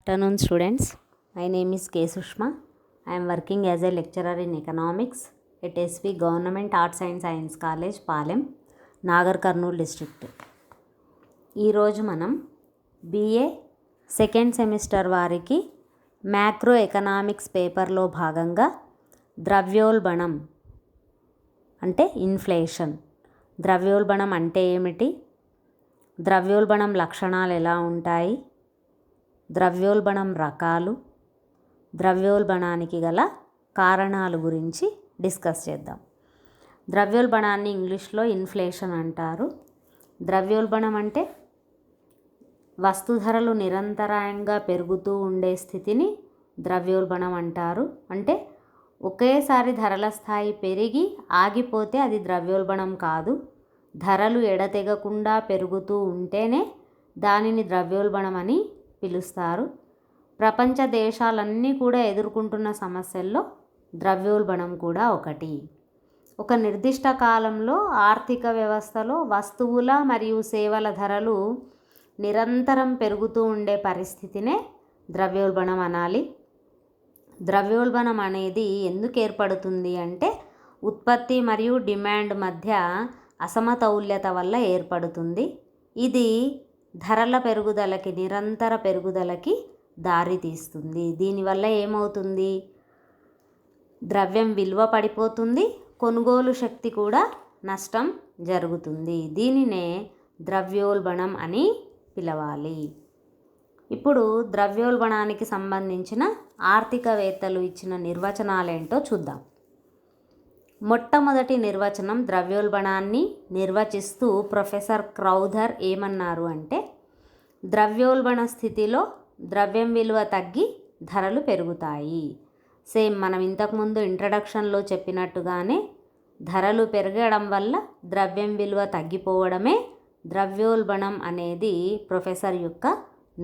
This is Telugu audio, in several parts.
Afternoon students, my name is K. Sushma. I am working as a lecturer in economics at SV Government Arts and Science College, Palem, Nagar Kurnool district. ఈరోజు మనం BA సెకండ్ సెమిస్టర్ వారికి మ్యాక్రో ఎకనామిక్స్ పేపర్లో భాగంగా ద్రవ్యోల్బణం అంటే ఇన్ఫ్లేషన్, ద్రవ్యోల్బణం అంటే ఏమిటి, ద్రవ్యోల్బణం లక్షణాలు ఎలా ఉంటాయి, ద్రవ్యోల్బణం రకాలు, ద్రవ్యోల్బణానికి గల కారణాలు గురించి డిస్కస్ చేద్దాం. ద్రవ్యోల్బణాన్ని ఇంగ్లీష్లో ఇన్ఫ్లేషన్ అంటారు. ద్రవ్యోల్బణం అంటే వస్తు ధరలు నిరంతరాయంగా పెరుగుతూ ఉండే స్థితిని ద్రవ్యోల్బణం అంటారు. అంటే ఒకేసారి ధరల స్థాయి పెరిగి ఆగిపోతే అది ద్రవ్యోల్బణం కాదు. ధరలు ఎడతెగకుండా పెరుగుతూ ఉంటేనే దానిని ద్రవ్యోల్బణం అని పిలుస్తారు. ప్రపంచ దేశాలన్నీ కూడా ఎదుర్కొంటున్న సమస్యల్లో ద్రవ్యోల్బణం కూడా ఒకటి. ఒక నిర్దిష్ట కాలంలో ఆర్థిక వ్యవస్థలో వస్తువుల మరియు సేవల ధరలు నిరంతరం పెరుగుతూ ఉండే పరిస్థితినే ద్రవ్యోల్బణం అనాలి. ద్రవ్యోల్బణం అనేది ఎందుకు ఏర్పడుతుంది అంటే ఉత్పత్తి మరియు డిమాండ్ మధ్య అసమతౌల్యత వల్ల ఏర్పడుతుంది. ఇది ధరల పెరుగుదలకి, నిరంతర పెరుగుదలకి దారితీస్తుంది. దీనివల్ల ఏమవుతుంది, ద్రవ్యం విలువ పడిపోతుంది, కొనుగోలు శక్తి కూడా నష్టం జరుగుతుంది. దీనినే ద్రవ్యోల్బణం అని పిలవాలి. ఇప్పుడు ద్రవ్యోల్బణానికి సంబంధించిన ఆర్థికవేత్తలు ఇచ్చిన నిర్వచనాలేంటో చూద్దాం. మొట్టమొదటి నిర్వచనం, ద్రవ్యోల్బణాన్ని నిర్వచిస్తూ ప్రొఫెసర్ క్రౌథర్ ఏమన్నారు అంటే, ద్రవ్యోల్బణ స్థితిలో ద్రవ్యం విలువ తగ్గి ధరలు పెరుగుతాయి. సేమ్ మనం ఇంతకుముందు ఇంట్రడక్షన్లో చెప్పినట్టుగానే ధరలు పెరగడం వల్ల ద్రవ్యం విలువ తగ్గిపోవడమే ద్రవ్యోల్బణం అనేది ప్రొఫెసర్ యొక్క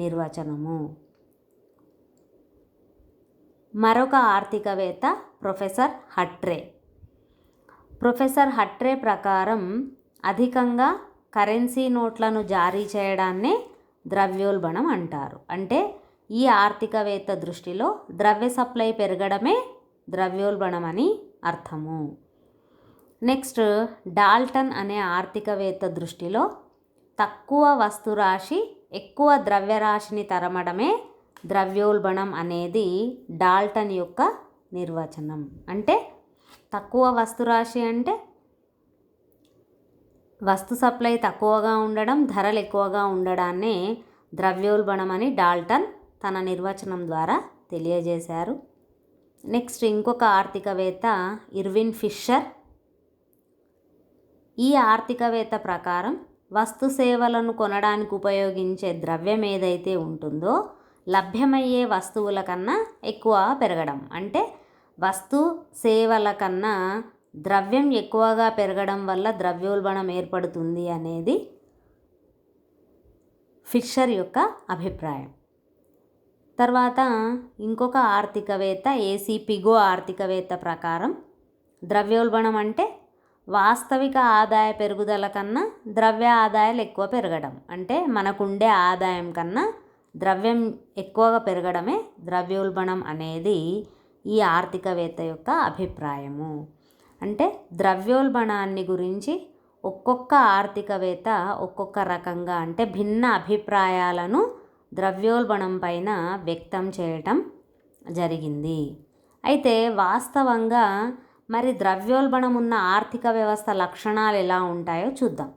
నిర్వచనము. మరొక ఆర్థికవేత్త ప్రొఫెసర్ హట్రే. ప్రొఫెసర్ హట్రే ప్రకారం అధికంగా కరెన్సీ నోట్లను జారీ చేయడాన్నే ద్రవ్యోల్బణం అంటారు. అంటే ఈ ఆర్థికవేత్త దృష్టిలో ద్రవ్య సప్లై పెరగడమే ద్రవ్యోల్బణం అని అర్థము. నెక్స్ట్, డాల్టన్ అనే ఆర్థికవేత్త దృష్టిలో తక్కువ వస్తురాశి ఎక్కువ ద్రవ్యరాశిని తరమడమే ద్రవ్యోల్బణం అనేది డాల్టన్ యొక్క నిర్వచనం. అంటే తక్కువ వస్తురాశి అంటే వస్తు సప్లై తక్కువగా ఉండడం, ధరలు ఎక్కువగా ఉండడాన్నే ద్రవ్యోల్బణం అని డాల్టన్ తన నిర్వచనం ద్వారా తెలియజేశారు. నెక్స్ట్, ఇంకొక ఆర్థికవేత్త ఇర్విన్ ఫిషర్. ఈ ఆర్థికవేత్త ప్రకారం వస్తు సేవలను కొనడానికి ఉపయోగించే ద్రవ్యం ఏదైతే ఉంటుందో లభ్యమయ్యే వస్తువుల కన్నా ఎక్కువ పెరగడం, అంటే వస్తు సేవల కన్నా ద్రవ్యం ఎక్కువగా పెరగడం వల్ల ద్రవ్యోల్బణం ఏర్పడుతుంది అనేది ఫిషర్ యొక్క అభిప్రాయం. తర్వాత ఇంకొక ఆర్థికవేత్త ఏసీ పిగో ఆర్థికవేత్త ప్రకారం ద్రవ్యోల్బణం అంటే వాస్తవిక ఆదాయ పెరుగుదల కన్నా ద్రవ్య ఆదాయాలు ఎక్కువ పెరగడం, అంటే మనకుండే ఆదాయం కన్నా ద్రవ్యం ఎక్కువగా పెరగడమే ద్రవ్యోల్బణం అనేది ఈ ఆర్థికవేత్త యొక్క అభిప్రాయము. అంటే ద్రవ్యోల్బణాన్ని గురించి ఒక్కొక్క ఆర్థికవేత్త ఒక్కొక్క రకంగా, అంటే భిన్న అభిప్రాయాలను ద్రవ్యోల్బణం పైన వ్యక్తం చేయటం జరిగింది. అయితే వాస్తవంగా మరి ద్రవ్యోల్బణం ఉన్న ఆర్థిక వ్యవస్థ లక్షణాలు ఎలా ఉంటాయో చూద్దాం.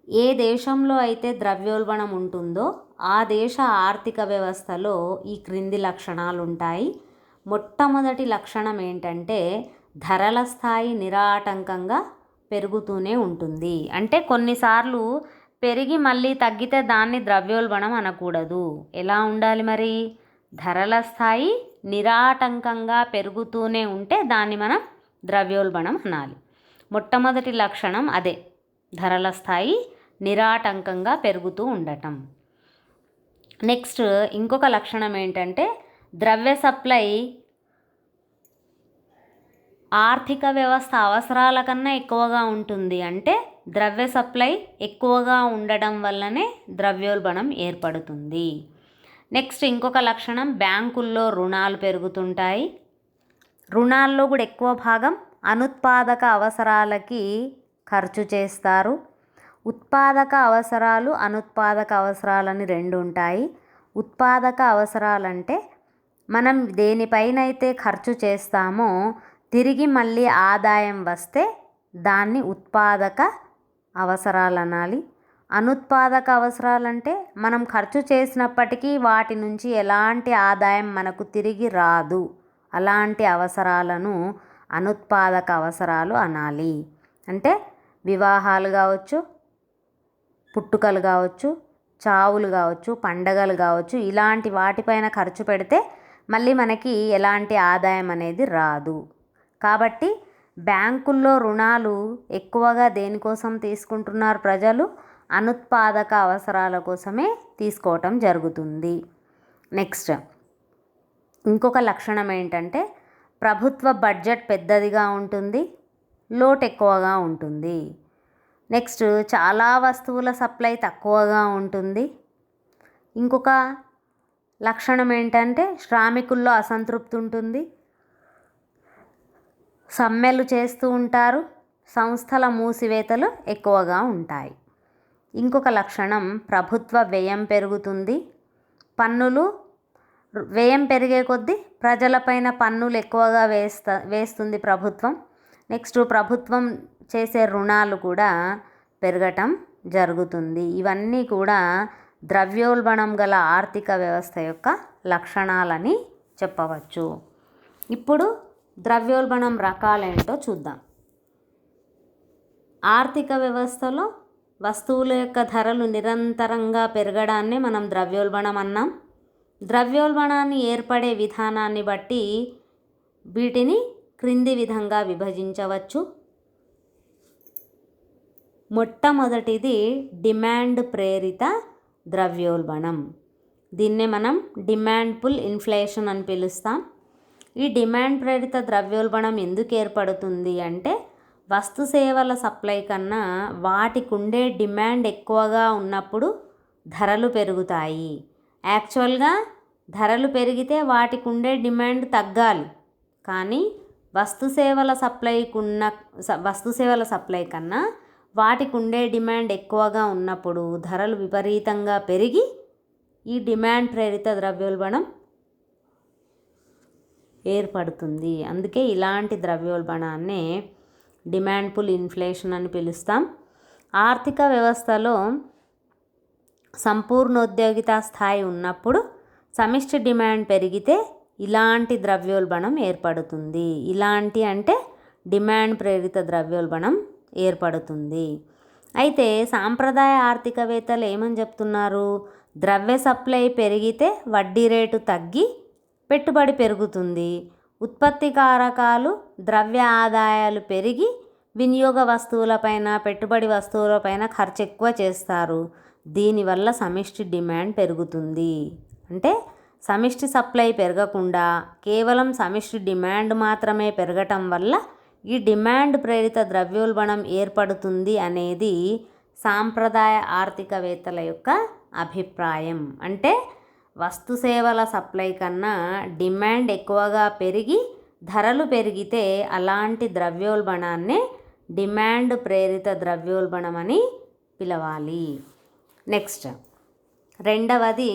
ఏ దేశంలో అయితే ద్రవ్యోల్బణం ఉంటుందో ఆ దేశ ఆర్థిక వ్యవస్థలో ఈ క్రింది లక్షణాలు ఉంటాయి. మొట్టమొదటి లక్షణం ఏంటంటే ధరల స్థాయి నిరాటంకంగా పెరుగుతూనే ఉంటుంది. అంటే కొన్నిసార్లు పెరిగి మళ్ళీ తగ్గితే దాన్ని ద్రవ్యోల్బణం అనకూడదు. ఎలా ఉండాలి మరి, ధరల స్థాయి నిరాటంకంగా పెరుగుతూనే ఉంటే దాన్ని మనం ద్రవ్యోల్బణం అనాలి. మొట్టమొదటి లక్షణం అదే, ధరల స్థాయి నిరాటంకంగా పెరుగుతూ ఉండటం. నెక్స్ట్, ఇంకొక లక్షణం ఏంటంటే ద్రవ్య సప్లై ఆర్థిక వ్యవస్థ అవసరాల కన్నా ఎక్కువగా ఉంటుంది. అంటే ద్రవ్య సప్లై ఎక్కువగా ఉండడం వల్లనే ద్రవ్యోల్బణం ఏర్పడుతుంది. నెక్స్ట్ ఇంకొక లక్షణం, బ్యాంకుల్లో రుణాలు పెరుగుతుంటాయి. రుణాల్లో కూడా ఎక్కువ భాగం అనుత్పాదక అవసరాలకి ఖర్చు చేస్తారు. ఉత్పాదక అవసరాలు, అనుత్పాదక అవసరాలని రెండు ఉంటాయి. ఉత్పాదక అవసరాలంటే మనం దేనిపైనైతే ఖర్చు చేస్తామో తిరిగి మళ్ళీ ఆదాయం వస్తే దాన్ని ఉత్పాదక అవసరాలు అనాలి. అనుత్పాదక అవసరాలంటే మనం ఖర్చు చేసినప్పటికీ వాటి నుంచి ఎలాంటి ఆదాయం మనకు తిరిగి రాదు, అలాంటి అవసరాలను అనుత్పాదక అవసరాలు అనాలి. అంటే వివాహాలు కావచ్చు, పుట్టుకలు కావచ్చు, చావులు కావచ్చు, పండగలు కావచ్చు, ఇలాంటి వాటిపైన ఖర్చు పెడితే మళ్ళీ మనకి ఎలాంటి ఆదాయం అనేది రాదు. కాబట్టి బ్యాంకుల్లో రుణాలు ఎక్కువగా దేనికోసం తీసుకుంటున్నారు ప్రజలు? అనుత్పాదక అవసరాల కోసమే తీసుకోవటం జరుగుతుంది. నెక్స్ట్ ఇంకొక లక్షణం ఏంటంటే ప్రభుత్వ బడ్జెట్ పెద్దదిగా ఉంటుంది, లోటు ఎక్కువగా ఉంటుంది. నెక్స్ట్ చాలా వస్తువుల సప్లై తక్కువగా ఉంటుంది. ఇంకొక లక్షణం ఏంటంటే శ్రామికుల్లో అసంతృప్తి ఉంటుంది, సమ్మెలు చేస్తూ ఉంటారు, సంస్థల మూసివేతలు ఎక్కువగా ఉంటాయి. ఇంకొక లక్షణం ప్రభుత్వ వ్యయం పెరుగుతుంది. పన్నులు వ్యయం పెరిగే కొద్దీ ప్రజలపైన పన్నులు ఎక్కువగా వేస్తుంది ప్రభుత్వం. నెక్స్ట్ ప్రభుత్వం చేసే రుణాలు కూడా పెరగటం జరుగుతుంది. ఇవన్నీ కూడా ద్రవ్యోల్బణం గల ఆర్థిక వ్యవస్థ యొక్క లక్షణాలని చెప్పవచ్చు. ఇప్పుడు ద్రవ్యోల్బణం రకాలేంటో చూద్దాం. ఆర్థిక వ్యవస్థలో వస్తువుల యొక్క ధరలు నిరంతరంగా పెరగడాన్ని మనం ద్రవ్యోల్బణం అన్నాం. ద్రవ్యోల్బణాన్ని ఏర్పడే విధానాన్ని బట్టి వీటిని క్రింది విధంగా విభజించవచ్చు. మొట్టమొదటిది డిమాండ్ ప్రేరిత ద్రవ్యోల్బణం. దీన్నే మనం డిమాండ్ పుల్ ఇన్ఫ్లేషన్ అని పిలుస్తాం. ఈ డిమాండ్ ప్రేరిత ద్రవ్యోల్బణం ఎందుకు ఏర్పడుతుంది అంటే వస్తు సేవల సప్లై కన్నా వాటికి ఉండే డిమాండ్ ఎక్కువగా ఉన్నప్పుడు ధరలు పెరుగుతాయి. యాక్చువల్గా ధరలు పెరిగితే వాటికి ఉండే డిమాండ్ తగ్గాలి, కానీ వస్తు సేవల సప్లై కన్నా వాటికి ఉండే డిమాండ్ ఎక్కువగా ఉన్నప్పుడు ధరలు విపరీతంగా పెరిగి ఈ డిమాండ్ ప్రేరిత ద్రవ్యోల్బణం ఏర్పడుతుంది. అందుకే ఇలాంటి ద్రవ్యోల్బణాన్నే డిమాండ్ పుల్ ఇన్ఫ్లేషన్ అని పిలుస్తాం. ఆర్థిక వ్యవస్థలో సంపూర్ణోద్యోగిత స్థాయి ఉన్నప్పుడు సమిష్టి డిమాండ్ పెరిగితే ఇలాంటి ద్రవ్యోల్బణం ఏర్పడుతుంది. ఇలాంటి అంటే డిమాండ్ ప్రేరిత ద్రవ్యోల్బణం ఏర్పడుతుంది. అయితే సాంప్రదాయ ఆర్థికవేత్తలు ఏమని చెప్తున్నారు? ద్రవ్య సప్లై పెరిగితే వడ్డీ రేటు తగ్గి పెట్టుబడి పెరుగుతుంది, ఉత్పత్తి కారకాలు ద్రవ్య ఆదాయాలు పెరిగి వినియోగ వస్తువులపైన, పెట్టుబడి వస్తువులపైన ఖర్చు ఎక్కువ చేస్తారు, దీనివల్ల సమిష్టి డిమాండ్ పెరుగుతుంది. అంటే సమిష్టి సప్లై పెరగకుండా కేవలం సమిష్టి డిమాండ్ మాత్రమే పెరగటం వల్ల ఈ డిమాండ్ ప్రేరిత ద్రవ్యోల్బణం ఏర్పడుతుంది అనేది సాంప్రదాయ ఆర్థికవేత్తల యొక్క అభిప్రాయం. అంటే వస్తు సేవల సప్లై కన్నా డిమాండ్ ఎక్కువగా పెరిగి ధరలు పెరిగితే అలాంటి ద్రవ్యోల్బణాన్నే డిమాండ్ ప్రేరిత ద్రవ్యోల్బణం అని పిలవాలి. నెక్స్ట్ రెండవది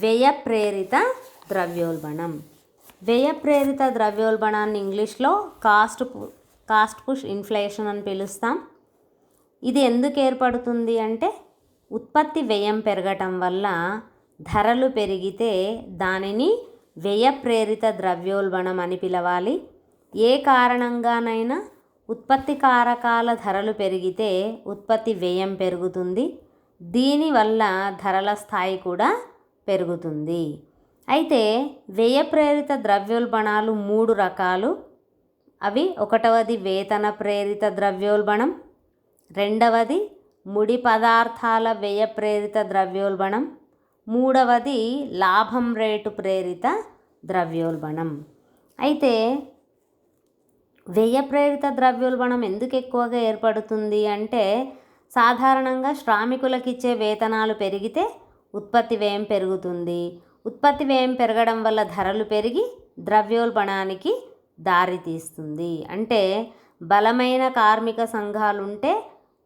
వ్యయ ప్రేరిత ద్రవ్యోల్బణం. వ్యయ ప్రేరిత ద్రవ్యోల్బణాన్ని ఇంగ్లీష్లో కాస్ట్ పుష్ ఇన్ఫ్లేషన్ అని పిలుస్తాం. ఇది ఎందుకు ఏర్పడుతుంది అంటే ఉత్పత్తి వ్యయం పెరగటం వల్ల ధరలు పెరిగితే దానిని వ్యయ ప్రేరిత ద్రవ్యోల్బణం అని పిలవాలి. ఏ కారణంగానైనా ఉత్పత్తి కారకాల ధరలు పెరిగితే ఉత్పత్తి వ్యయం పెరుగుతుంది, దీనివల్ల ధరల స్థాయి కూడా పెరుగుతుంది. అయితే వ్యయ ప్రేరిత ద్రవ్యోల్బణాలు 3 రకాలు. అవి ఒకటవది వేతన ప్రేరిత ద్రవ్యోల్బణం, రెండవది ముడి పదార్థాల వ్యయ ప్రేరిత ద్రవ్యోల్బణం, మూడవది లాభం రేటు ప్రేరిత ద్రవ్యోల్బణం. అయితే వ్యయ ప్రేరిత ద్రవ్యోల్బణం ఎందుకు ఎక్కువగా ఏర్పడుతుంది అంటే సాధారణంగా శ్రామికులకు ఇచ్చే వేతనాలు పెరిగితే ఉత్పత్తి వ్యయం పెరుగుతుంది, ఉత్పత్తి వ్యయం పెరగడం వల్ల ధరలు పెరిగి ద్రవ్యోల్బణానికి దారితీస్తుంది. అంటే బలమైన కార్మిక సంఘాలుంటే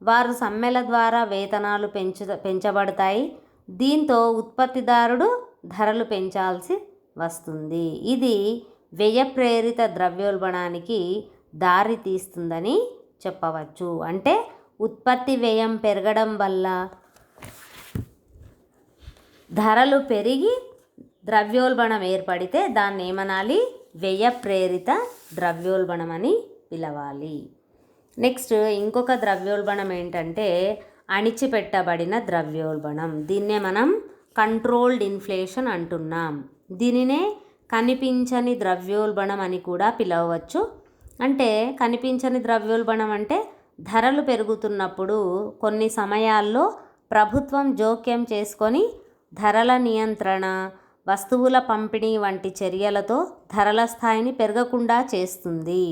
వారు సమ్మెల ద్వారా వేతనాలు పెంచబడతాయి. దీంతో ఉత్పత్తిదారుడు ధరలు పెంచాల్సి వస్తుంది. ఇది వ్యయ ప్రేరిత ద్రవ్యోల్బణానికి దారి తీస్తుందని చెప్పవచ్చు. అంటే ఉత్పత్తి వ్యయం పెరగడం వల్ల ధరలు పెరిగి ద్రవ్యోల్బణం ఏర్పడితే దాన్ని ఏమనాలి? వ్యయ ప్రేరిత ద్రవ్యోల్బణం అని పిలవాలి. నెక్స్ట్ ఇంకొక ద్రవ్యోల్బణం ఏంటంటే అణిచిపెట్టబడిన ద్రవ్యోల్బణం. దీన్నే మనం కంట్రోల్డ్ ఇన్ఫ్లేషన్ అంటున్నాం. దీనినే కనిపించని ద్రవ్యోల్బణం అని కూడా పిలవవచ్చు. అంటే కనిపించని ద్రవ్యోల్బణం అంటే ధరలు పెరుగుతున్నప్పుడు కొన్ని సమయాల్లో ప్రభుత్వం జోక్యం చేసుకొని ధరల నియంత్రణ, వస్తువుల పంపిణీ వంటి చర్యలతో ధరల స్థాయిని పెరగకుండా చేస్తుంది.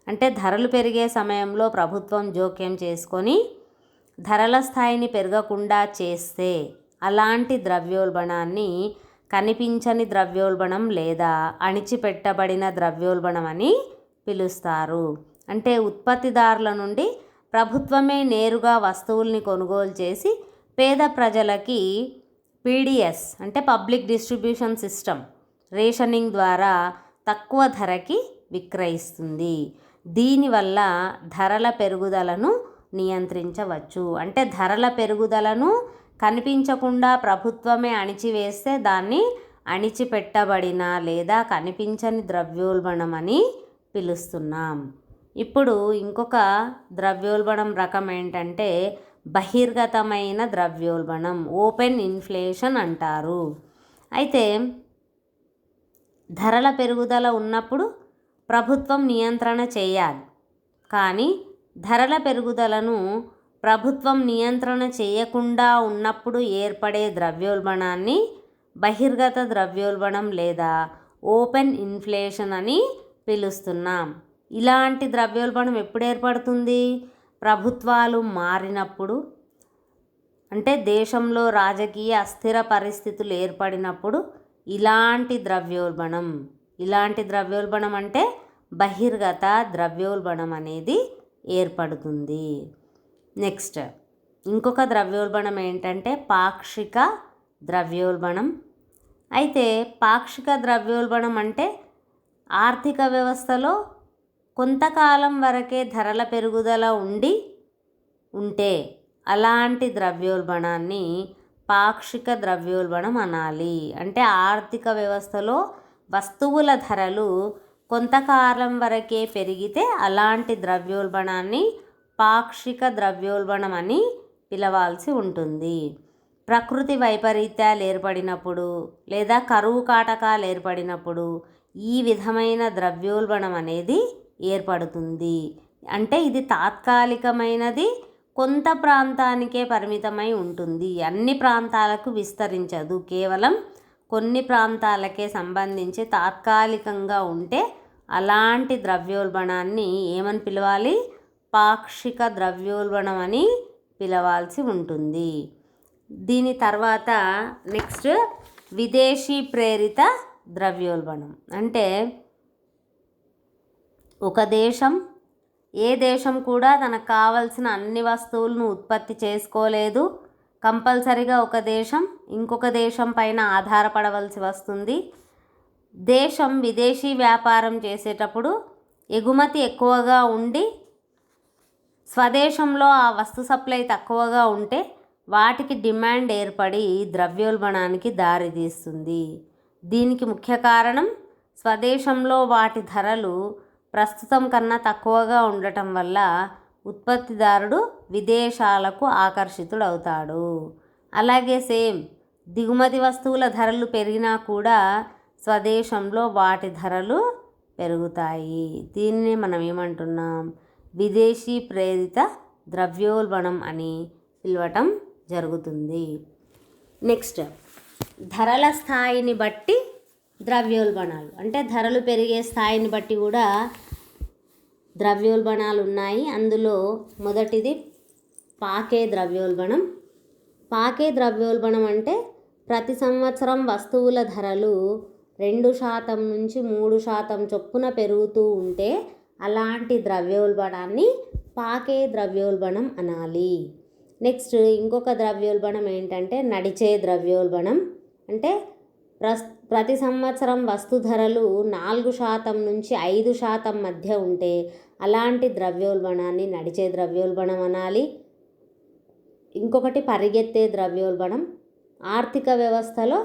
అంటే ధరలు పెరిగే సమయంలో ప్రభుత్వం జోక్యం చేసుకొని ధరల స్థాయిని పెరగకుండా చేస్తే అలాంటి ద్రవ్యోల్బణాన్ని కనిపించని ద్రవ్యోల్బణం లేదా అణిచిపెట్టబడిన ద్రవ్యోల్బణం అని పిలుస్తారు. అంటే ఉత్పత్తిదారుల నుండి ప్రభుత్వమే నేరుగా వస్తువుల్ని కొనుగోలు చేసి పేద ప్రజలకి పీడిఎస్ అంటే పబ్లిక్ డిస్ట్రిబ్యూషన్ సిస్టమ్ రేషనింగ్ ద్వారా తక్కువ ధరకి విక్రయిస్తుంది. దీనివల్ల ధరల పెరుగుదలను నియంత్రించవచ్చు. అంటే ధరల పెరుగుదలను కనిపించకుండా ప్రభుత్వమే అణిచివేస్తే దాన్ని అణిచిపెట్టబడిన లేదా కనిపించని ద్రవ్యోల్బణం అని పిలుస్తున్నాం. ఇప్పుడు ఇంకొక ద్రవ్యోల్బణం రకం ఏంటంటే బహిర్గతమైన ద్రవ్యోల్బణం, ఓపెన్ ఇన్ఫ్లేషన్ అంటారు. అయితే ధరల పెరుగుదల ఉన్నప్పుడు ప్రభుత్వం నియంత్రణ చేయాలి. కానీ ధరల పెరుగుదలను ప్రభుత్వం నియంత్రణ చేయకుండా ఉన్నప్పుడు ఏర్పడే ద్రవ్యోల్బణాన్ని బహిర్గత ద్రవ్యోల్బణం లేదా ఓపెన్ ఇన్ఫ్లేషన్ అని పిలుస్తున్నాం. ఇలాంటి ద్రవ్యోల్బణం ఎప్పుడు ఏర్పడుతుంది? ప్రభుత్వాలు మారినప్పుడు, అంటే దేశంలో రాజకీయ అస్థిర పరిస్థితులు ఏర్పడినప్పుడు ఇలాంటి ద్రవ్యోల్బణం అంటే బహిర్గత ద్రవ్యోల్బణం అనేది ఏర్పడుతుంది. నెక్స్ట్ ఇంకొక ద్రవ్యోల్బణం ఏంటంటే పాక్షిక ద్రవ్యోల్బణం. అయితే పాక్షిక ద్రవ్యోల్బణం అంటే ఆర్థిక వ్యవస్థలో కొంతకాలం వరకే ధరల పెరుగుదల ఉంటే అలాంటి ద్రవ్యోల్బణాన్ని పాక్షిక ద్రవ్యోల్బణం అనాలి. అంటే ఆర్థిక వ్యవస్థలో వస్తువుల ధరలు కొంతకాలం వరకే పెరిగితే అలాంటి ద్రవ్యోల్బణాన్ని పాక్షిక ద్రవ్యోల్బణం అని పిలవాల్సి ఉంటుంది. ప్రకృతి వైపరీత్యాలు ఏర్పడినప్పుడు లేదా కరువు కాటకాలు ఏర్పడినప్పుడు ఈ విధమైన ద్రవ్యోల్బణం అనేది ఏర్పడుతుంది. అంటే ఇది తాత్కాలికమైనది, కొంత ప్రాంతానికే పరిమితమై ఉంటుంది, అన్ని ప్రాంతాలకు విస్తరించదు, కేవలం కొన్ని ప్రాంతాలకే సంబంధించి తాత్కాలికంగా ఉంటే అలాంటి ద్రవ్యోల్బణాన్ని ఏమని పిలవాలి? పాక్షిక ద్రవ్యోల్బణం అని పిలవాల్సి ఉంటుంది. దీని తర్వాత నెక్స్ట్ విదేశీ ప్రేరిత ద్రవ్యోల్బణం. అంటే ఒక దేశం, ఏ దేశం కూడా తనకు కావలసిన అన్ని వస్తువులను ఉత్పత్తి చేసుకోలేదు. కంపల్సరిగా ఒక దేశం ఇంకొక దేశం పైన ఆధారపడవలసి వస్తుంది. దేశం విదేశీ వ్యాపారం చేసేటప్పుడు ఎగుమతి ఎక్కువగా ఉండి స్వదేశంలో ఆ వస్తు సప్లై తక్కువగా ఉంటే వాటికి డిమాండ్ ఏర్పడి ద్రవ్యోల్బణానికి దారితీస్తుంది. దీనికి ముఖ్య కారణం స్వదేశంలో వాటి ధరలు ప్రస్తుతం కన్నా తక్కువగా ఉండటం వల్ల ఉత్పత్తిదారుడు విదేశాలకు ఆకర్షితుడవుతాడు. అలాగే దిగుమతి వస్తువుల ధరలు పెరిగినా కూడా స్వదేశంలో వాటి ధరలు పెరుగుతాయి. దీన్ని మనం ఏమంటున్నాం? విదేశీ ప్రేరిత ద్రవ్యోల్బణం అని పిలవటం జరుగుతుంది. నెక్స్ట్ ధరల స్థాయిని బట్టి ద్రవ్యోల్బణాలు, అంటే ధరలు పెరిగే స్థాయిని బట్టి కూడా ద్రవ్యోల్బణాలు ఉన్నాయి. అందులో మొదటిది పాకే ద్రవ్యోల్బణం. పాకే ద్రవ్యోల్బణం అంటే ప్రతి సంవత్సరం వస్తువుల ధరలు 2% నుంచి 3% చొప్పున పెరుగుతూ ఉంటే అలాంటి ద్రవ్యోల్బణాన్ని పాకే ద్రవ్యోల్బణం అనాలి. నెక్స్ట్ ఇంకొక ద్రవ్యోల్బణం ఏంటంటే నడిచే ద్రవ్యోల్బణం. అంటే ప్రతి సంవత్సరం వస్తు ధరలు 4% నుంచి 5% మధ్య ఉంటే అలాంటి ద్రవ్యోల్బణాన్ని నడిచే ద్రవ్యోల్బణం అనాలి. ఇంకొకటి పరిగెత్తే ద్రవ్యోల్బణం. ఆర్థిక వ్యవస్థలో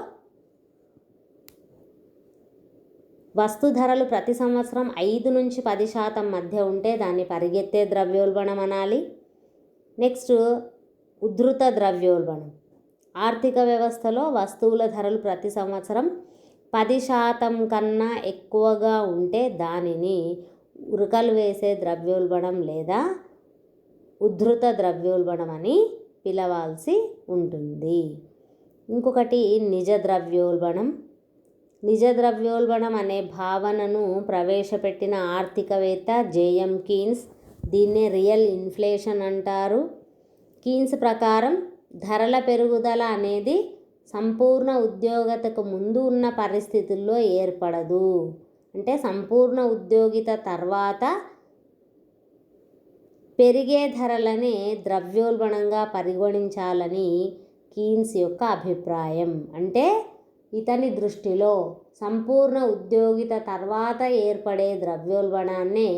వస్తు ధరలు ప్రతి సంవత్సరం 5 నుంచి 10% మధ్య ఉంటే దాన్ని పరిగెత్తే ద్రవ్యోల్బణం అనాలి. నెక్స్ట్ ఉద్ధృత ద్రవ్యోల్బణం. ఆర్థిక వ్యవస్థలో వస్తువుల ధరలు ప్రతి సంవత్సరం 10% కన్నా ఎక్కువగా ఉంటే దానిని ఉరకలు వేసే ద్రవ్యోల్బణం లేదా ఉద్ధృత ద్రవ్యోల్బణం అని పిలవాల్సి ఉంటుంది. ఇంకొకటి నిజ ద్రవ్యోల్బణం. నిజ ద్రవ్యోల్బణం అనే భావనను ప్రవేశపెట్టిన ఆర్థికవేత్త జేఎం కీన్స్. దీన్నే రియల్ ఇన్ఫ్లేషన్ అంటారు. కీన్స్ ప్రకారం ధరల పెరుగుదల అనేది సంపూర్ణ ఉద్యోగితకు ముందు ఉన్న పరిస్థితుల్లో ఏర్పడదు. అంటే సంపూర్ణ ఉద్యోగిత తర్వాత పెరిగే ధరలనే ద్రవ్యోల్బణంగా పరిగణించాలని కీన్స్ యొక్క అభిప్రాయం. అంటే ఇతని దృష్టిలో సంపూర్ణ ఉద్యోగిత తర్వాత ఏర్పడే ద్రవ్యోల్బణాన్నే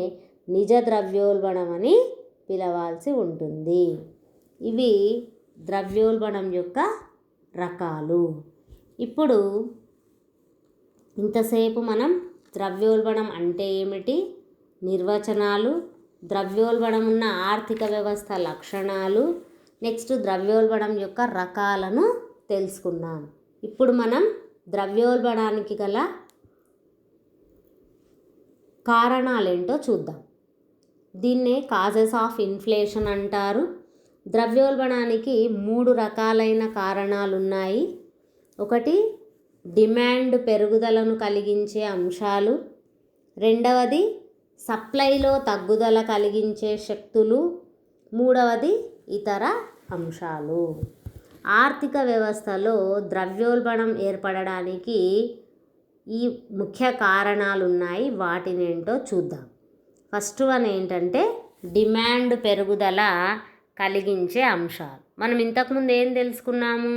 నిజ ద్రవ్యోల్బణం అని పిలవాల్సి ఉంటుంది. ఇవి ద్రవ్యోల్బణం యొక్క రకాలు. ఇప్పుడు ఇంతసేపు మనం ద్రవ్యోల్బణం అంటే ఏమిటి, నిర్వచనాలు, ద్రవ్యోల్బణం ఉన్న ఆర్థిక వ్యవస్థ లక్షణాలు, నెక్స్ట్ ద్రవ్యోల్బణం యొక్క రకాలను తెలుసుకున్నాం. ఇప్పుడు మనం ద్రవ్యోల్బణానికి గల కారణాలేంటో చూద్దాం. దీన్నే కాజెస్ ఆఫ్ ఇన్ఫ్లేషన్ అంటారు. ద్రవ్యోల్బణానికి 3 రకాలైన కారణాలున్నాయి. ఒకటి డిమాండ్ పెరుగుదలను కలిగించే అంశాలు, రెండవది సప్లైలో తగ్గుదల కలిగించే శక్తులు, మూడవది ఇతర అంశాలు. ఆర్థిక వ్యవస్థలో ద్రవ్యోల్బణం ఏర్పడడానికి ఈ ముఖ్య కారణాలు ఉన్నాయి. వాటిని ఏంటో చూద్దాం. ఫస్ట్ వన్ ఏంటంటే డిమాండ్ పెరుగుదల కలిగించే అంశాలు. మనం ఇంతకుముందు ఏం తెలుసుకున్నాము,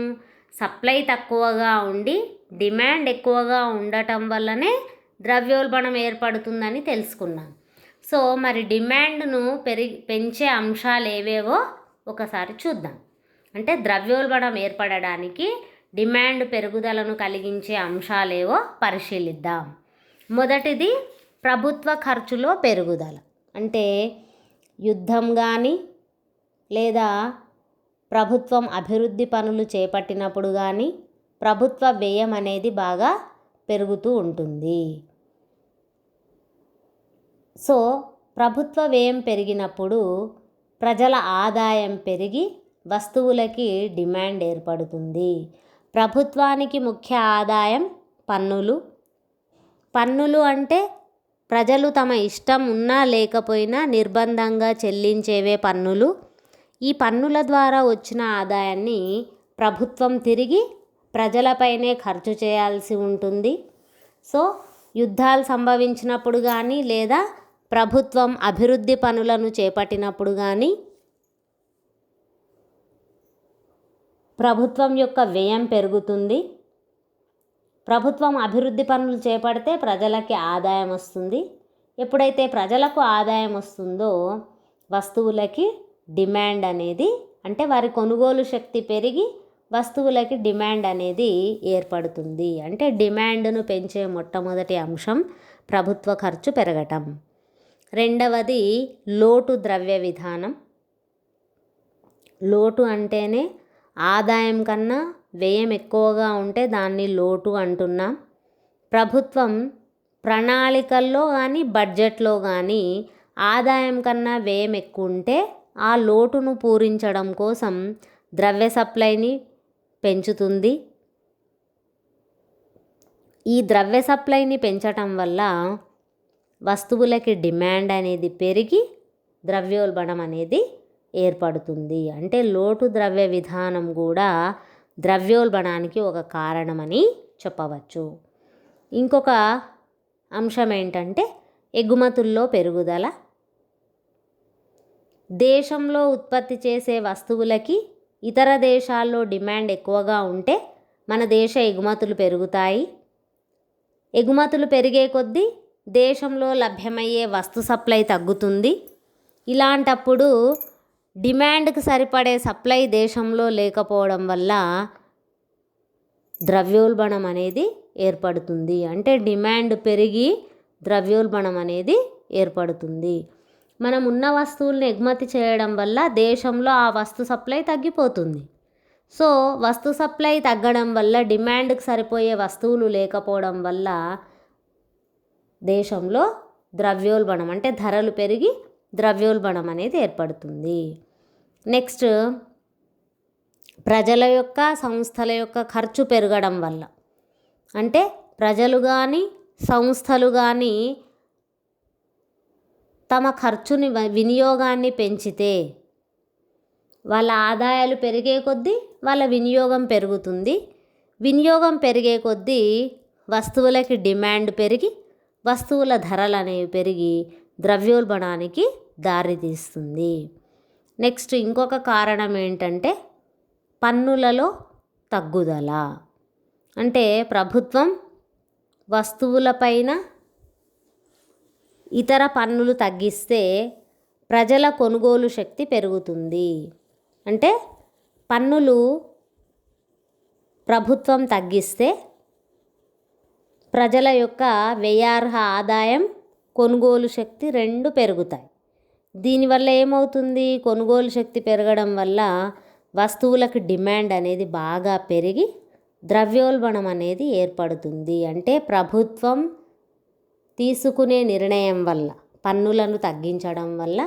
సప్లై తక్కువగా ఉండి డిమాండ్ ఎక్కువగా ఉండటం వల్లనే ద్రవ్యోల్బణం ఏర్పడుతుందని తెలుసుకున్నాం. సో మరి డిమాండ్ను పెంచే అంశాలు ఏవేవో ఒకసారి చూద్దాం. అంటే ద్రవ్యోల్బణం ఏర్పడడానికి డిమాండ్ పెరుగుదలను కలిగించే అంశాలేవో పరిశీలిద్దాం. మొదటిది ప్రభుత్వ ఖర్చులో పెరుగుదల. అంటే యుద్ధం కానీ లేదా ప్రభుత్వం అభివృద్ధి పనులు చేపట్టినప్పుడు కానీ ప్రభుత్వ వ్యయం అనేది బాగా పెరుగుతూ ఉంటుంది. సో ప్రభుత్వ వ్యయం పెరిగినప్పుడు ప్రజల ఆదాయం పెరిగి వస్తువులకి డిమాండ్ ఏర్పడుతుంది. ప్రభుత్వానికి ముఖ్య ఆదాయం పన్నులు. పన్నులు అంటే ప్రజలు తమ ఇష్టం ఉన్నా లేకపోయినా నిర్బంధంగా చెల్లించేవే పన్నులు. ఈ పన్నుల ద్వారా వచ్చిన ఆదాయాన్ని ప్రభుత్వం తిరిగి ప్రజలపైనే ఖర్చు చేయాల్సి ఉంటుంది. సో యుద్ధాలు సంభవించినప్పుడు కానీ లేదా ప్రభుత్వం అభివృద్ధి పనులను చేపట్టినప్పుడు కానీ ప్రభుత్వం యొక్క వ్యయం పెరుగుతుంది. ప్రభుత్వం అభివృద్ధి పనులు చేపడితే ప్రజలకి ఆదాయం వస్తుంది. ఎప్పుడైతే ప్రజలకు ఆదాయం వస్తుందో వస్తువులకి డిమాండ్ అనేది, అంటే వారి కొనుగోలు శక్తి పెరిగి వస్తువులకి డిమాండ్ అనేది ఏర్పడుతుంది. అంటే డిమాండ్ను పెంచే మొట్టమొదటి అంశం ప్రభుత్వ ఖర్చు పెరగటం. రెండవది లోటు ద్రవ్య విధానం. లోటు అంటేనే ఆదాయం కన్నా వ్యయం ఎక్కువగా ఉంటే దాన్ని లోటు అంటున్నాం. ప్రభుత్వం ప్రణాళికల్లో కానీ బడ్జెట్లో కానీ ఆదాయం కన్నా వ్యయం ఎక్కువ ఉంటే ఆ లోటును పూరించడం కోసం ద్రవ్య సప్లైని పెంచుతుంది. ఈ ద్రవ్య సప్లైని పెంచటం వల్ల వస్తువులకి డిమాండ్ అనేది పెరిగి ద్రవ్యోల్బణం అనేది ఏర్పడుతుంది. అంటే లోటు ద్రవ్య విధానం కూడా ద్రవ్యోల్బణానికి ఒక కారణమని చెప్పవచ్చు. ఇంకొక అంశం ఏంటంటే ఎగుమతుల్లో పెరుగుదల. దేశంలో ఉత్పత్తి చేసే వస్తువులకి ఇతర దేశాల్లో డిమాండ్ ఎక్కువగా ఉంటే మన దేశ ఎగుమతులు పెరుగుతాయి. ఎగుమతులు పెరిగే కొద్దీ దేశంలో లభ్యమయ్యే వస్తు సప్లై తగ్గుతుంది. ఇలాంటప్పుడు డిమాండ్కి సరిపడే సప్లై దేశంలో లేకపోవడం వల్ల ద్రవ్యోల్బణం అనేది ఏర్పడుతుంది. అంటే డిమాండ్ పెరిగి ద్రవ్యోల్బణం అనేది ఏర్పడుతుంది. మనం ఉన్న వస్తువుల్ని ఎగుమతి చేయడం వల్ల దేశంలో ఆ వస్తు సప్లై తగ్గిపోతుంది. సో వస్తు సప్లై తగ్గడం వల్ల డిమాండ్కి సరిపోయే వస్తువులు లేకపోవడం వల్ల దేశంలో ద్రవ్యోల్బణం అంటే ధరలు పెరిగి ద్రవ్యోల్బణం అనేది ఏర్పడుతుంది. నెక్స్ట్, ప్రజల యొక్క సంస్థల యొక్క ఖర్చు పెరగడం వల్ల, అంటే ప్రజలు కానీ సంస్థలు కానీ తమ ఖర్చుని వినియోగాన్ని పెంచితే వాళ్ళ ఆదాయాలు పెరిగే కొద్దీ వాళ్ళ వినియోగం పెరుగుతుంది. వినియోగం పెరిగే కొద్దీ వస్తువులకి డిమాండ్ పెరిగి వస్తువుల ధరలు అనేవి పెరిగి ద్రవ్యోల్బణానికి దారితీస్తుంది. నెక్స్ట్, ఇంకొక కారణం ఏంటంటే పన్నులలో తగ్గుదల. అంటే ప్రభుత్వం వస్తువులపైన ఇతర పన్నులు తగ్గిస్తే ప్రజల కొనుగోలు శక్తి పెరుగుతుంది. అంటే పన్నులు ప్రభుత్వం తగ్గిస్తే ప్రజల యొక్క వ్యయార్హ ఆదాయం, కొనుగోలు శక్తి రెండు పెరుగుతాయి. దీనివల్ల ఏమవుతుంది? కొనుగోలు శక్తి పెరగడం వల్ల వస్తువులకు డిమాండ్ అనేది బాగా పెరిగి ద్రవ్యోల్బణం అనేది ఏర్పడుతుంది. అంటే ప్రభుత్వం తీసుకునే నిర్ణయం వల్ల, పన్నులను తగ్గించడం వల్ల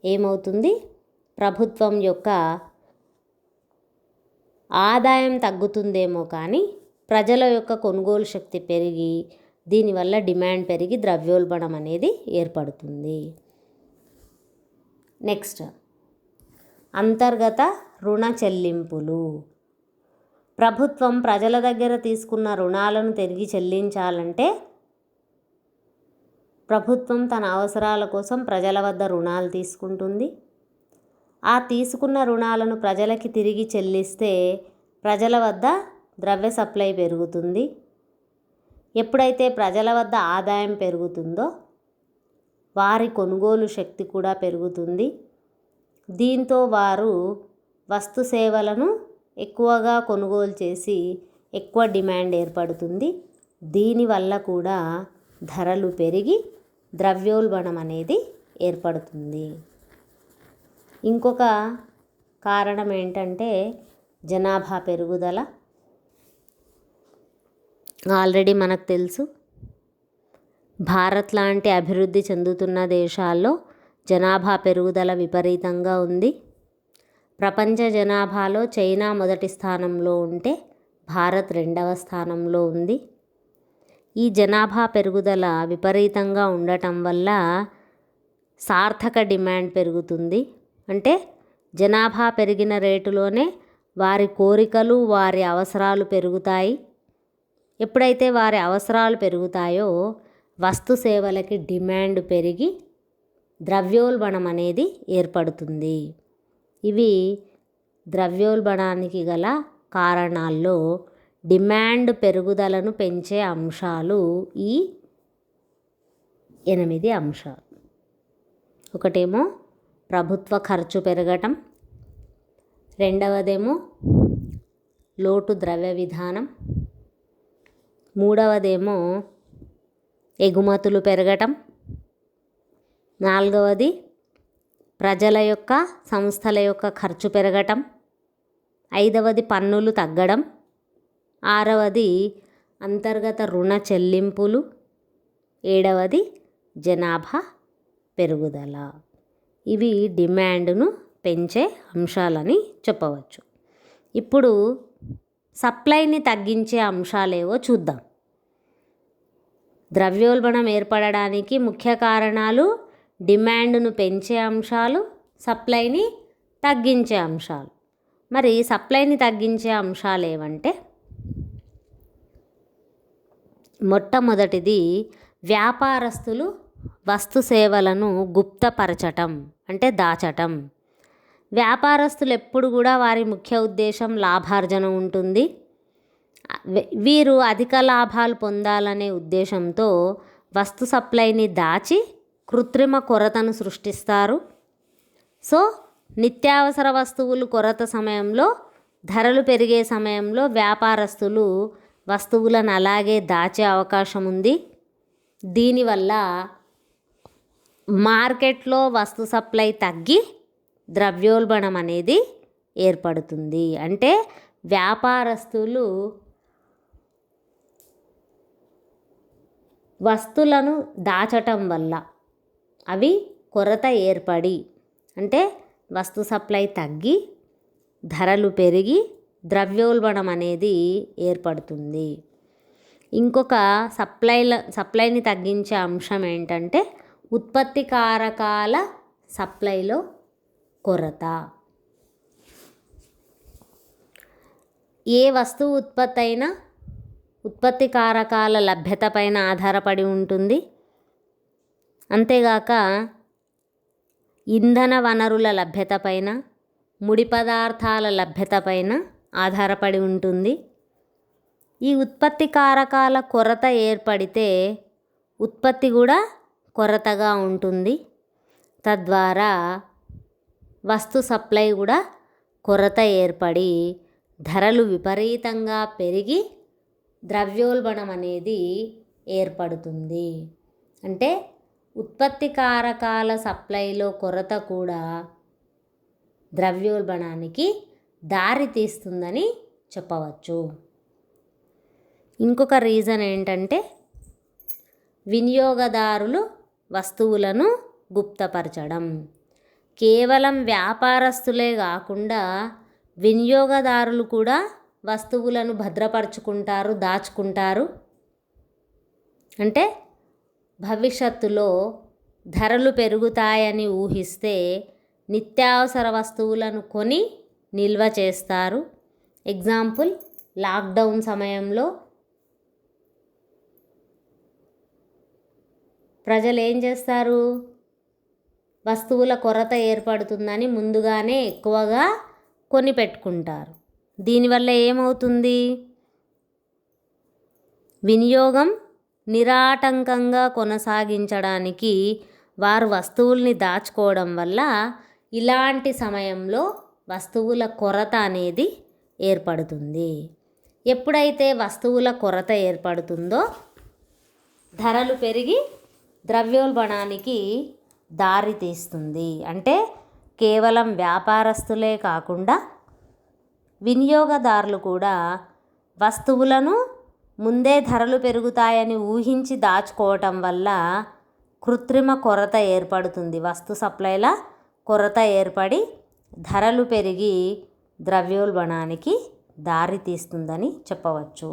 ఏమవుతుంది? ప్రభుత్వం యొక్క ఆదాయం తగ్గుతుందేమో కానీ ప్రజల యొక్క కొనుగోలు శక్తి పెరిగి దీనివల్ల డిమాండ్ పెరిగి ద్రవ్యోల్బణం అనేది ఏర్పడుతుంది. నెక్స్ట్, అంతర్గత రుణ చెల్లింపులు. ప్రభుత్వం ప్రజల దగ్గర తీసుకున్న రుణాలను తిరిగి చెల్లించాలంటే ప్రభుత్వం తన అవసరాల కోసం ప్రజల వద్ద రుణాలు తీసుకుంటుంది. ఆ తీసుకున్న రుణాలను ప్రజలకి తిరిగి చెల్లిస్తే ప్రజల వద్ద ద్రవ్య సప్లై పెరుగుతుంది. ఎప్పుడైతే ప్రజల వద్ద ఆదాయం పెరుగుతుందో వారి కొనుగోలు శక్తి కూడా పెరుగుతుంది. దీంతో వారు వస్తు సేవలను ఎక్కువగా కొనుగోలు చేసి ఎక్కువ డిమాండ్ ఏర్పడుతుంది. దీనివల్ల కూడా ధరలు పెరిగి ద్రవ్యోల్బణం అనేది ఏర్పడుతుంది. ఇంకొక కారణం ఏంటంటే జనాభా పెరుగుదల. ఆల్రెడీ మనకు తెలుసు, భారత్ లాంటి అభివృద్ధి చెందుతున్న దేశాల్లో జనాభా పెరుగుదల విపరీతంగా ఉంది. ప్రపంచ జనాభాలో చైనా మొదటి స్థానంలో ఉంటే భారత్ రెండవ స్థానంలో ఉంది. ఈ జనాభా పెరుగుదల విపరీతంగా ఉండటం వల్ల సార్థక డిమాండ్ పెరుగుతుంది. అంటే జనాభా పెరిగిన రేటులోనే వారి కోరికలు, వారి అవసరాలు పెరుగుతాయి. ఎప్పుడైతే వారి అవసరాలు పెరుగుతాయో వస్తు సేవలకి డిమాండ్ పెరిగి ద్రవ్యోల్బణం అనేది ఏర్పడుతుంది. ఇవి ద్రవ్యోల్బణానికి గల కారణాల్లో డిమాండ్ పెరుగుదలను పెంచే అంశాలు ఈ 8 అంశాలు. ఒకటేమో ప్రభుత్వ ఖర్చు పెరగటం, రెండవదేమో లోటు ద్రవ్య విధానం, మూడవదేమో ఎగుమతులు పెరగటం, నాలుగవది ప్రజల యొక్క సంస్థల యొక్క ఖర్చు పెరగటం, ఐదవది పన్నులు తగ్గడం, ఆరవది అంతర్గత రుణ చెల్లింపులు, ఏడవది జనాభా పెరుగుదల. ఇవి డిమాండ్ను పెంచే అంశాలని చెప్పవచ్చు. ఇప్పుడు సప్లైని తగ్గించే అంశాలేవో చూద్దాం. ద్రవ్యోల్బణం ఏర్పడడానికి ముఖ్య కారణాలు డిమాండ్ను పెంచే అంశాలు, సప్లైని తగ్గించే అంశాలు. మరి సప్లైని తగ్గించే అంశాలు ఏవంటే, మొట్టమొదటిది వ్యాపారస్తులు వస్తు సేవలను గుప్తపరచటం, అంటే దాచటం. వ్యాపారస్తులు ఎప్పుడు కూడా వారి ముఖ్య ఉద్దేశం లాభార్జన ఉంటుంది. వీరు అధిక లాభాలు పొందాలనే ఉద్దేశంతో వస్తు సప్లైని దాచి కృత్రిమ కొరతను సృష్టిస్తారు. సో నిత్యావసర వస్తువులు కొరత సమయంలో, ధరలు పెరిగే సమయంలో వ్యాపారస్తులు వస్తువులను అలాగే దాచే అవకాశం ఉంది. దీనివల్ల మార్కెట్లో వస్తు సప్లై తగ్గి ద్రవ్యోల్బణం అనేది ఏర్పడుతుంది. అంటే వ్యాపారస్తులు వస్తువులను దాచటం వల్ల అవి కొరత ఏర్పడి, అంటే వస్తు సప్లై తగ్గి ధరలు పెరిగి ద్రవ్యోల్బణం అనేది ఏర్పడుతుంది. ఇంకొక సప్లైని తగ్గించే అంశం ఏంటంటే ఉత్పత్తి కారకాల సప్లైలో కొరత. ఏ వస్తువు ఉత్పత్తి అయినా ఉత్పత్తి కారకాల లభ్యత పైన ఆధారపడి ఉంటుంది. అంతేగాక ఇంధన వనరుల లభ్యత పైన, ముడి పదార్థాల లభ్యత పైన ఆధారపడి ఉంటుంది. ఈ ఉత్పత్తి కారకాల కొరత ఏర్పడితే ఉత్పత్తి కూడా కొరతగా ఉంటుంది. తద్వారా వస్తు సప్లై కూడా కొరత ఏర్పడి ధరలు విపరీతంగా పెరిగి ద్రవ్యోల్బణం అనేది ఏర్పడుతుంది. అంటే ఉత్పత్తి కారకాల సప్లైలో కొరత కూడా ద్రవ్యోల్బణానికి దారి తీస్తుందని చెప్పవచ్చు. ఇంకొక రీజన్ ఏంటంటే వినియోగదారులు వస్తువులను గుప్తపరచడం. కేవలం వ్యాపారస్తులే కాకుండా వినియోగదారులు కూడా వస్తువులను భద్రపరుచుకుంటారు, దాచుకుంటారు. అంటే భవిష్యత్తులో ధరలు పెరుగుతాయని ఊహిస్తే నిత్యావసర వస్తువులను కొని నిల్వ చేస్తారు. ఎగ్జాంపుల్, లాక్డౌన్ సమయంలో ప్రజలు ఏం చేస్తారు? వస్తువుల కొరత ఏర్పడుతుందని ముందుగానే ఎక్కువగా కొని పెట్టుకుంటారు. దీనివల్ల ఏమవుతుంది? వినియోగం నిరాటంకంగా కొనసాగించడానికి వారు వస్తువుల్ని దాచుకోవడం వల్ల ఇలాంటి సమయంలో వస్తువుల కొరత అనేది ఏర్పడుతుంది. ఎప్పుడైతే వస్తువుల కొరత ఏర్పడుతుందో ధరలు పెరిగి ద్రవ్యోల్బణానికి దారి తీస్తుంది. అంటే కేవలం వ్యాపారస్తులే కాకుండా వినియోగదారులు కూడా వస్తువులను ముందే ధరలు పెరుగుతాయని ఊహించి దాచుకోవటం వల్ల కృత్రిమ కొరత ఏర్పడుతుంది. వస్తు సప్లైల కొరత ఏర్పడి ధరలు పెరిగి ద్రవ్యోల్బణానికి దారి తీస్తుందని చెప్పవచ్చు.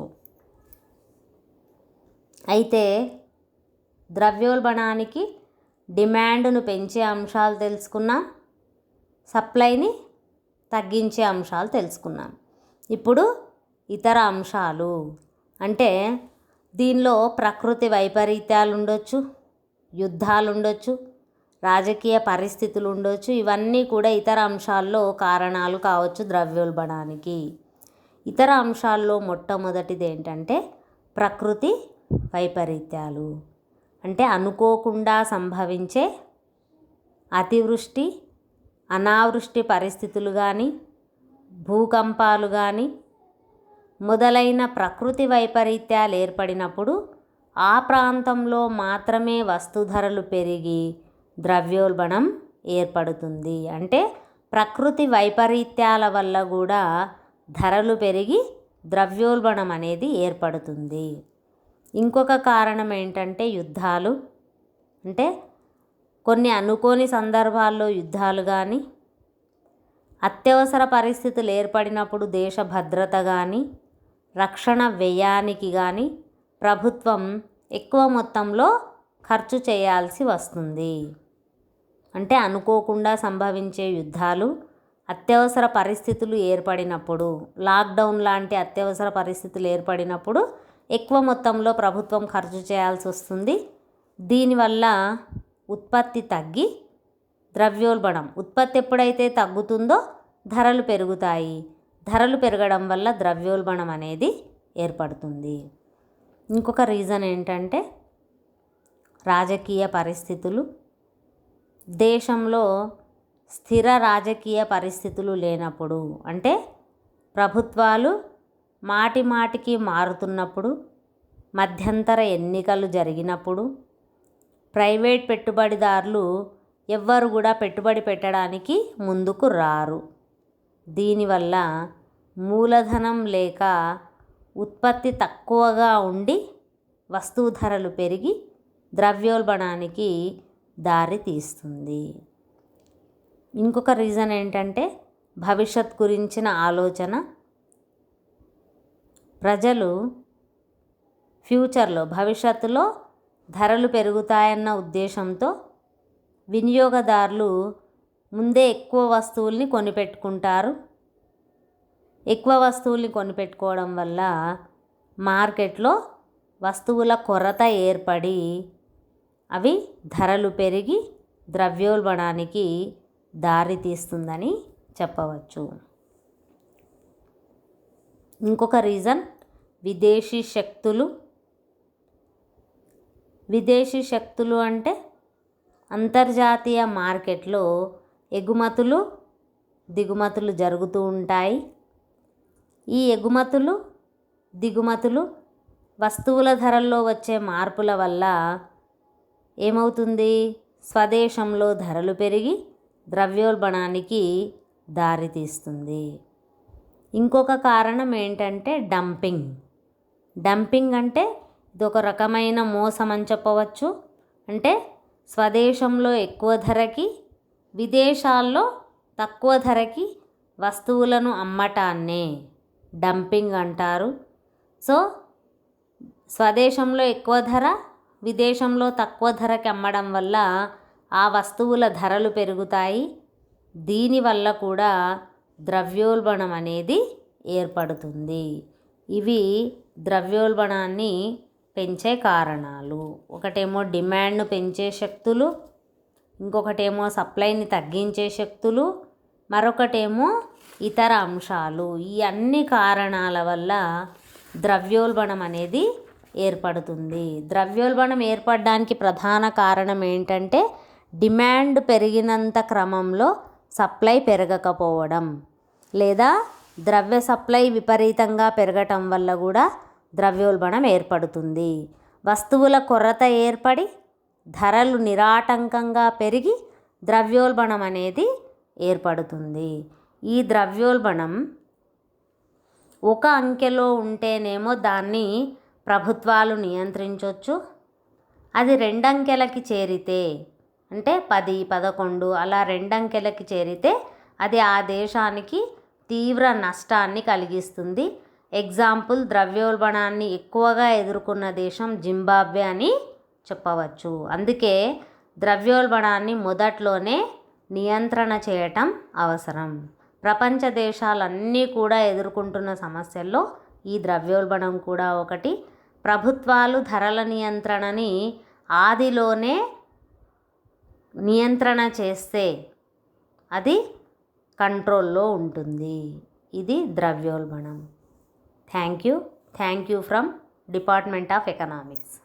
అయితే ద్రవ్యోల్బణానికి డిమాండ్ను పెంచే అంశాలు తెలుసుకున్నాం, సప్లైని తగ్గించే అంశాలు తెలుసుకున్నాం. ఇప్పుడు ఇతర అంశాలు అంటే దీనిలో ప్రకృతి వైపరీత్యాలు ఉండొచ్చు, యుద్ధాలు ఉండొచ్చు, రాజకీయ పరిస్థితులు ఉండొచ్చు. ఇవన్నీ కూడా ఇతర అంశాల్లో కారణాలు కావచ్చు ద్రవ్యోల్బణానికి. ఇతర అంశాల్లో మొట్టమొదటిది ఏంటంటే ప్రకృతి వైపరీత్యాలు. అంటే అనుకోకుండా సంభవించే అతివృష్టి, అనావృష్టి పరిస్థితులు కానీ, భూకంపాలు కానీ మొదలైన ప్రకృతి వైపరీత్యాలు ఏర్పడినప్పుడు ఆ ప్రాంతంలో మాత్రమే వస్తు ధరలు పెరిగి ద్రవ్యోల్బణం ఏర్పడుతుంది. అంటే ప్రకృతి వైపరీత్యాల వల్ల కూడా ధరలు పెరిగి ద్రవ్యోల్బణం అనేది ఏర్పడుతుంది. ఇంకొక కారణం ఏంటంటే యుద్ధాలు. అంటే కొన్ని అనుకోని సందర్భాల్లో యుద్ధాలు కానీ, అత్యవసర పరిస్థితులు ఏర్పడినప్పుడు దేశ భద్రత కానీ, రక్షణ వ్యయానికి కానీ ప్రభుత్వం ఎక్కువ మొత్తంలో ఖర్చు చేయాల్సి వస్తుంది. అంటే అనుకోకుండా సంభవించే యుద్ధాలు, అత్యవసర పరిస్థితులు ఏర్పడినప్పుడు, లాక్డౌన్ లాంటి అత్యవసర పరిస్థితులు ఏర్పడినప్పుడు ఎక్కువ మొత్తంలో ప్రభుత్వం ఖర్చు చేయాల్సి వస్తుంది. దీనివల్ల ఉత్పత్తి తగ్గి ద్రవ్యోల్బణం, ఉత్పత్తి ఎప్పుడైతే తగ్గుతుందో ధరలు పెరుగుతాయి. ధరలు పెరగడం వల్ల ద్రవ్యోల్బణం అనేది ఏర్పడుతుంది. ఇంకొక రీజన్ ఏంటంటే రాజకీయ పరిస్థితులు. దేశంలో స్థిర రాజకీయ పరిస్థితులు లేనప్పుడు, అంటే ప్రభుత్వాలు మాటి మాటికి మారుతున్నప్పుడు, మధ్యంతర ఎన్నికలు జరిగినప్పుడు ప్రైవేట్ పెట్టుబడిదారులు ఎవ్వరు కూడా పెట్టుబడి పెట్టడానికి ముందుకు రారు. దీనివల్ల మూలధనం లేక ఉత్పత్తి తక్కువగా ఉండి వస్తువు ధరలు పెరిగి ద్రవ్యోల్బణానికి దారి తీస్తుంది. ఇంకొక రీజన్ ఏంటంటే భవిష్యత్ గురించిన ఆలోచన. ప్రజలు ఫ్యూచర్లో, భవిష్యత్తులో ధరలు పెరుగుతాయన్న ఉద్దేశంతో వినియోగదారులు ముందే ఎక్కువ వస్తువుల్ని కొనిపెట్టుకుంటారు. ఎక్కువ వస్తువుల్ని కొనిపెట్టుకోవడం వల్ల మార్కెట్లో వస్తువుల కొరత ఏర్పడి అవి ధరలు పెరిగి ద్రవ్యోల్బణానికి దారి తీస్తుందని చెప్పవచ్చు. ఇంకొక రీజన్ విదేశీ శక్తులు. విదేశీ శక్తులు అంటే అంతర్జాతీయ మార్కెట్లో ఎగుమతులు దిగుమతులు జరుగుతూ ఉంటాయి. ఈ ఎగుమతులు దిగుమతులు వస్తువుల ధరల్లో వచ్చే మార్పుల వల్ల ఏమవుతుంది? స్వదేశంలో ధరలు పెరిగి ద్రవ్యోల్బణానికి దారితీస్తుంది. ఇంకొక కారణం ఏంటంటే డంపింగ్. డంపింగ్ అంటే ఇదొక రకమైన మోసం అని చెప్పవచ్చు. అంటే స్వదేశంలో ఎక్కువ ధరకి, విదేశాల్లో తక్కువ ధరకి వస్తువులను అమ్మటాన్నే డంపింగ్ అంటారు. సో స్వదేశంలో ఎక్కువ ధర, విదేశంలో తక్కువ ధరకి అమ్మడం వల్ల ఆ వస్తువుల ధరలు పెరుగుతాయి. దీనివల్ల కూడా ద్రవ్యోల్బణం అనేది ఏర్పడుతుంది. ఇవి ద్రవ్యోల్బణాన్ని పెంచే కారణాలు. ఒకటేమో డిమాండ్ను పెంచే శక్తులు, ఇంకొకటేమో సప్లైని తగ్గించే శక్తులు, మరొకటేమో ఇతర అంశాలు. ఈ అన్ని కారణాల వల్ల ద్రవ్యోల్బణం అనేది ఏర్పడుతుంది. ద్రవ్యోల్బణం ఏర్పడడానికి ప్రధాన కారణం ఏంటంటే డిమాండ్ పెరిగినంత క్రమంలో సప్లై పెరగకపోవడం, లేదా ద్రవ్య సప్లై విపరీతంగా పెరగటం వల్ల కూడా ద్రవ్యోల్బణం ఏర్పడుతుంది. వస్తువుల కొరత ఏర్పడి ధరలు నిరాటంకంగా పెరిగి ద్రవ్యోల్బణం అనేది ఏర్పడుతుంది. ఈ ద్రవ్యోల్బణం ఒక అంకెలో ఉంటేనేమో దాన్ని ప్రభుత్వాలు నియంత్రించవచ్చు. అది 2 అంకెలకి చేరితే, అంటే 10, 11 అలా 2 అంకెలకి చేరితే అది ఆ దేశానికి తీవ్ర నష్టాన్ని కలిగిస్తుంది. ఎగ్జాంపుల్, ద్రవ్యోల్బణాన్ని ఎక్కువగా ఎదుర్కొన్న దేశం జింబాబ్వే అని చెప్పవచ్చు. అందుకే ద్రవ్యోల్బణాన్ని మొదట్లోనే నియంత్రణ చేయటం అవసరం. ప్రపంచ దేశాలన్నీ కూడా ఎదుర్కొంటున్న సమస్యల్లో ఈ ద్రవ్యోల్బణం కూడా ఒకటి. ప్రభుత్వాలు ధరల నియంత్రణని ఆదిలోనే నియంత్రణ చేస్తే అది కంట్రోల్లో ఉంటుంది. ఇది ద్రవ్యోల్బణం. Thank you from department of economics.